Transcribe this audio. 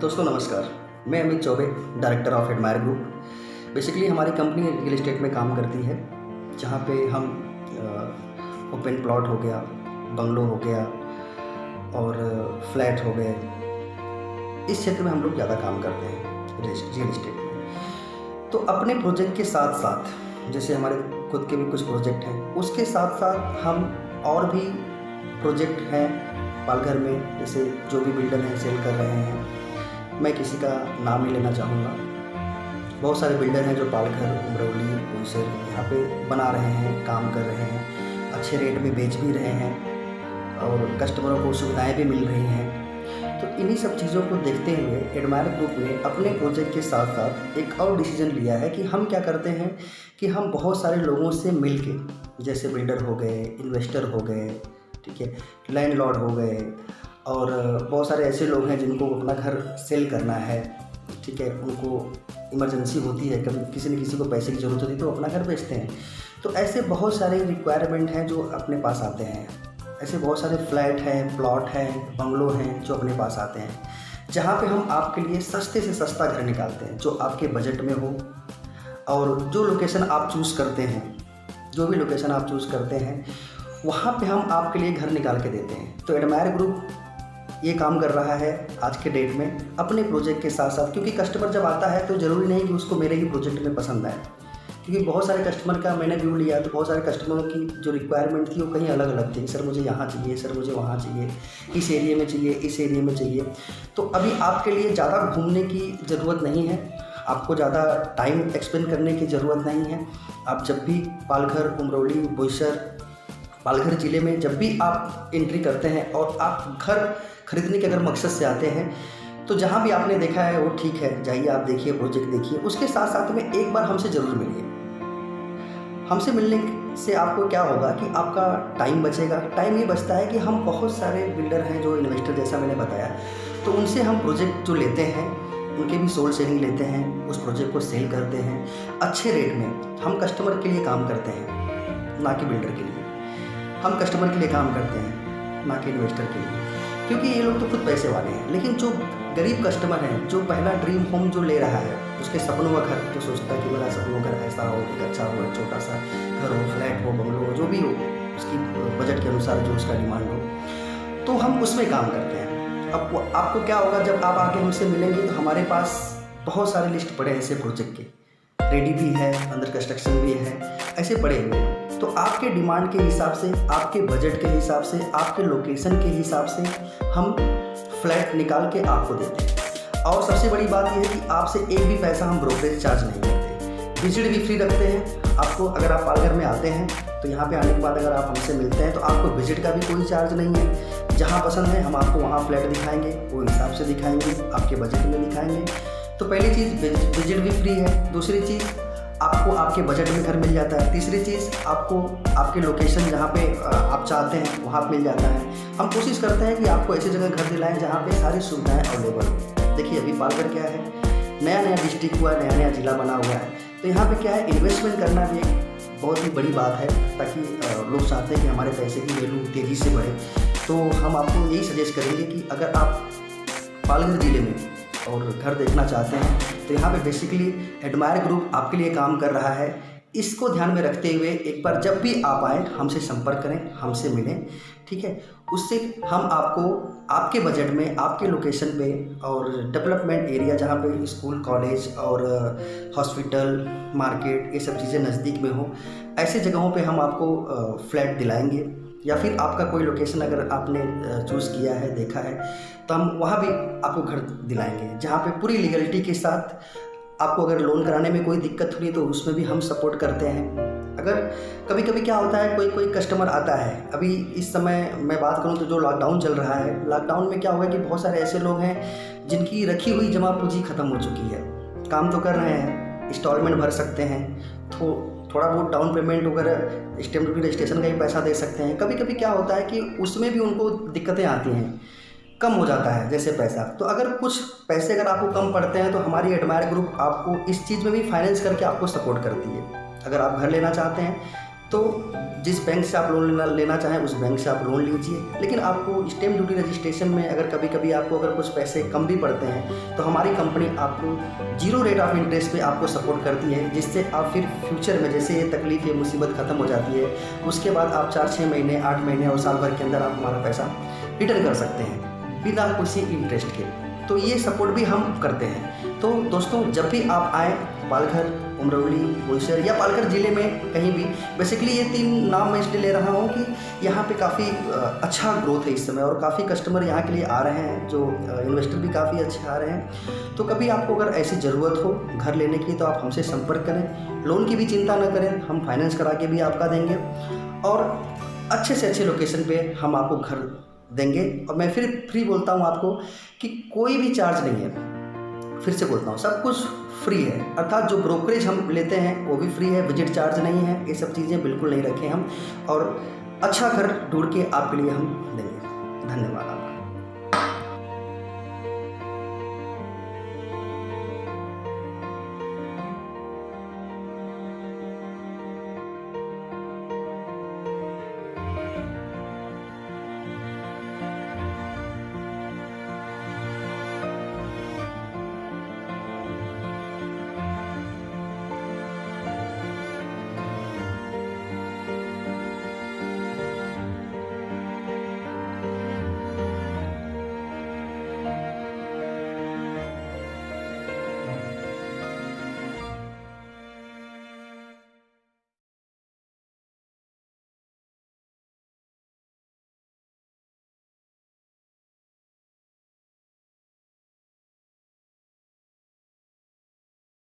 दोस्तों नमस्कार। मैं Amit Choubey, director of admire group. Basically हमारी कंपनी रियल एस्टेट में काम करती है, जहाँ पे हम ओपन प्लॉट हो गया, बंगलो हो गया और फ्लैट हो गए, इस क्षेत्र में हम लोग ज़्यादा काम करते हैं रियल एस्टेट में। तो अपने प्रोजेक्ट के साथ साथ, जैसे हमारे खुद के भी कुछ प्रोजेक्ट हैं, उसके साथ साथ हम और भी प्रोजेक्ट हैं पालघर में, जैसे जो भी बिल्डर हैं सेल कर रहे हैं। मैं किसी का नाम नहीं लेना चाहूँगा। बहुत सारे बिल्डर हैं जो पालघर, उमरौली, बोईसर यहाँ पे बना रहे हैं, काम कर रहे हैं, अच्छे रेट में बेच भी रहे हैं और कस्टमरों को सुविधाएं भी मिल रही हैं। तो इन्हीं सब चीज़ों को देखते हुए एडमायर ग्रुप ने अपने प्रोजेक्ट के साथ साथ एक और डिसीजन लिया है कि हम क्या करते हैं कि हम बहुत सारे लोगों से मिल के, जैसे बिल्डर हो गए, इन्वेस्टर हो गए, ठीक है, लैंडलॉर्ड हो गए, और बहुत सारे ऐसे लोग हैं जिनको अपना घर सेल करना है, ठीक है, उनको इमरजेंसी होती है, कभी किसी न किसी को पैसे की ज़रूरत होती है तो अपना घर बेचते हैं। तो ऐसे बहुत सारे रिक्वायरमेंट हैं जो अपने पास आते हैं। ऐसे बहुत सारे फ्लैट हैं, प्लॉट हैं, बंगलो हैं जो अपने पास आते हैं, जहाँ पे हम आपके लिए सस्ते से सस्ता घर निकालते हैं जो आपके बजट में हो। और जो लोकेशन आप चूज़ करते हैं, जो भी लोकेशन आप चूज़ करते हैं, वहाँ पे हम आपके लिए घर निकाल के देते हैं। तो एडमायर ग्रुप ये काम कर रहा है आज के डेट में अपने प्रोजेक्ट के साथ साथ, क्योंकि कस्टमर जब आता है तो ज़रूरी नहीं कि उसको मेरे ही प्रोजेक्ट में पसंद आए, क्योंकि बहुत सारे कस्टमर का मैंने व्यू लिया तो बहुत सारे कस्टमरों की जो रिक्वायरमेंट थी वो कहीं अलग अलग थी। सर मुझे यहाँ चाहिए, सर मुझे वहाँ चाहिए, इस एरिया में चाहिए, इस एरिया में चाहिए। तो अभी आपके लिए ज़्यादा घूमने की ज़रूरत नहीं है, आपको ज़्यादा टाइम एक्सपेंड करने की ज़रूरत नहीं है। आप जब भी पालघर, उमरौली, बोईसर, पालघर ज़िले में जब भी आप एंट्री करते हैं और आप घर खरीदने के अगर मकसद से आते हैं, तो जहाँ भी आपने देखा है वो ठीक है, जाइए आप देखिए, प्रोजेक्ट देखिए, उसके साथ साथ में एक बार हमसे ज़रूर मिलिए। हमसे मिलने से आपको क्या होगा कि आपका टाइम बचेगा। टाइम ये बचता है कि हम बहुत सारे बिल्डर हैं जो इन्वेस्टर, जैसा मैंने बताया, तो उनसे हम प्रोजेक्ट जो लेते हैं उनके भी सोल सेलिंग लेते हैं, उस प्रोजेक्ट को सेल करते हैं अच्छे रेट में। हम कस्टमर के लिए काम करते हैं, ना कि बिल्डर के लिए। हम कस्टमर के लिए काम करते हैं, ना कि इन्वेस्टर के लिए, क्योंकि ये लोग तो खुद पैसे वाले हैं। लेकिन जो गरीब कस्टमर है, जो पहला ड्रीम होम जो ले रहा है, उसके सपनों का घर, जो सोचता है कि मेरा सपनों का घर ऐसा हो, एक अच्छा हो, एक छोटा सा घर हो, फ्लैट हो, बंगलो हो, जो भी हो, उसकी बजट के अनुसार जो उसका डिमांड हो, तो हम उसमें काम करते हैं। अब आपको क्या होगा, जब आप आके हमसे मिलेंगे तो हमारे पास बहुत सारे लिस्ट पड़े हैं ऐसे प्रोजेक्ट के, रेडी भी है, अंडर कंस्ट्रक्शन भी है, ऐसे पड़े हुए हैं। तो आपके डिमांड के हिसाब से, आपके बजट के हिसाब से, आपके लोकेशन के हिसाब से हम फ्लैट निकाल के आपको देते हैं। और सबसे बड़ी बात यह है कि आपसे एक भी पैसा हम ब्रोकरेज चार्ज नहीं करते, विजिट भी फ्री रखते हैं। आपको अगर आप पालघर में आते हैं तो यहाँ पे आने के बाद अगर आप हमसे मिलते हैं तो आपको विजिट का भी कोई चार्ज नहीं है। जहाँ पसंद है हम आपको वहाँ फ्लैट दिखाएंगे, वो हिसाब से दिखाएंगे, आपके बजट में दिखाएंगे। तो पहली चीज़ विजिट भी फ्री है, दूसरी चीज़ आपको आपके बजट में घर मिल जाता है, तीसरी चीज़ आपको आपके लोकेशन जहाँ पे आप चाहते हैं वहाँ मिल जाता है। हम कोशिश करते हैं कि आपको ऐसी जगह घर दिलाएं जहाँ पे सारी सुविधाएं अवेलेबल हो। देखिए अभी पालघर क्या है, नया नया डिस्ट्रिक्ट हुआ है, नया नया ज़िला बना हुआ है, तो यहाँ पे क्या है, इन्वेस्टमेंट करना भी एक बहुत ही बड़ी बात है, ताकि लोग चाहते हैं कि हमारे पैसे की वैल्यू तेज़ी से बढ़े। तो हम आपको यही सजेस्ट करेंगे कि अगर आप पालघर ज़िले में और घर देखना चाहते हैं तो यहाँ पे बेसिकली एडमायर ग्रुप आपके लिए काम कर रहा है। इसको ध्यान में रखते हुए एक बार जब भी आप आएँ हमसे संपर्क करें, हमसे मिलें, ठीक है। उससे हम आपको आपके बजट में, आपके लोकेशन पे और डेवलपमेंट एरिया जहाँ पे स्कूल, कॉलेज और हॉस्पिटल, मार्केट, ये सब चीज़ें नज़दीक में हो, ऐसे जगहों पे हम आपको फ्लैट दिलाएंगे। या फिर आपका कोई लोकेशन अगर आपने चूज़ किया है, देखा है, तो हम वहाँ भी आपको घर दिलाएंगे, जहाँ पे पूरी लीगलिटी के साथ। आपको अगर लोन कराने में कोई दिक्कत हुई तो उसमें भी हम सपोर्ट करते हैं। अगर कभी कभी क्या होता है, कोई कोई कस्टमर आता है, अभी इस समय मैं बात करूं तो जो लॉकडाउन चल रहा है, लॉकडाउन में क्या हुआ कि बहुत सारे ऐसे लोग हैं जिनकी रखी हुई जमा पूंजी ख़त्म हो चुकी है, काम तो कर रहे हैं, इंस्टॉलमेंट भर सकते हैं, थोड़ा बहुत डाउन पेमेंट वगैरह, स्टैम्प ड्यूटी रजिस्ट्रेशन का ही पैसा दे सकते हैं। कभी कभी क्या होता है कि उसमें भी उनको दिक्कतें आती हैं, कम हो जाता है जैसे पैसा। तो अगर कुछ पैसे अगर आपको कम पड़ते हैं तो हमारी एडमायर ग्रुप आपको इस चीज़ में भी फाइनेंस करके आपको सपोर्ट करती है। अगर आप घर लेना चाहते हैं तो जिस बैंक से आप लोन लेना चाहें उस बैंक से आप लोन लीजिए। लेकिन आपको स्टैम्प ड्यूटी रजिस्ट्रेशन में अगर कभी कभी आपको अगर कुछ पैसे कम भी पड़ते हैं तो हमारी कंपनी आपको 0 रेट ऑफ इंटरेस्ट पे आपको सपोर्ट करती है, जिससे आप फिर फ्यूचर में जैसे ये तकलीफ, ये मुसीबत ख़त्म हो जाती है, उसके बाद आप 4-6 महीने, 8 महीने और साल भर के अंदर आप हमारा पैसा रिटर्न कर सकते हैं बिना किसी इंटरेस्ट के। तो ये सपोर्ट भी हम करते हैं। तो दोस्तों, जब भी आप आएँ पालघर, उमरौली, बोईसर या पालघर ज़िले में कहीं भी, बेसिकली ये 3 नाम मैं इसलिए ले रहा हूँ कि यहाँ पे काफ़ी अच्छा ग्रोथ है इस समय और काफ़ी कस्टमर यहाँ के लिए आ रहे हैं, जो इन्वेस्टर भी काफ़ी अच्छे आ रहे हैं। तो कभी आपको अगर ऐसी ज़रूरत हो घर लेने की तो आप हमसे संपर्क करें। लोन की भी चिंता न करें, हम फाइनेंस करा के भी आपका देंगे और अच्छे से अच्छे लोकेशन पे हम आपको घर देंगे। और मैं फिर फ्री बोलता हूँ आपको कि कोई भी चार्ज नहीं है, फिर से बोलता हूँ, सब कुछ फ्री है। अर्थात जो ब्रोकरेज हम लेते हैं वो भी फ्री है, विजिट चार्ज नहीं है, ये सब चीज़ें बिल्कुल नहीं रखें हम, और अच्छा घर ढूंढ के आपके लिए हम देंगे। धन्यवाद।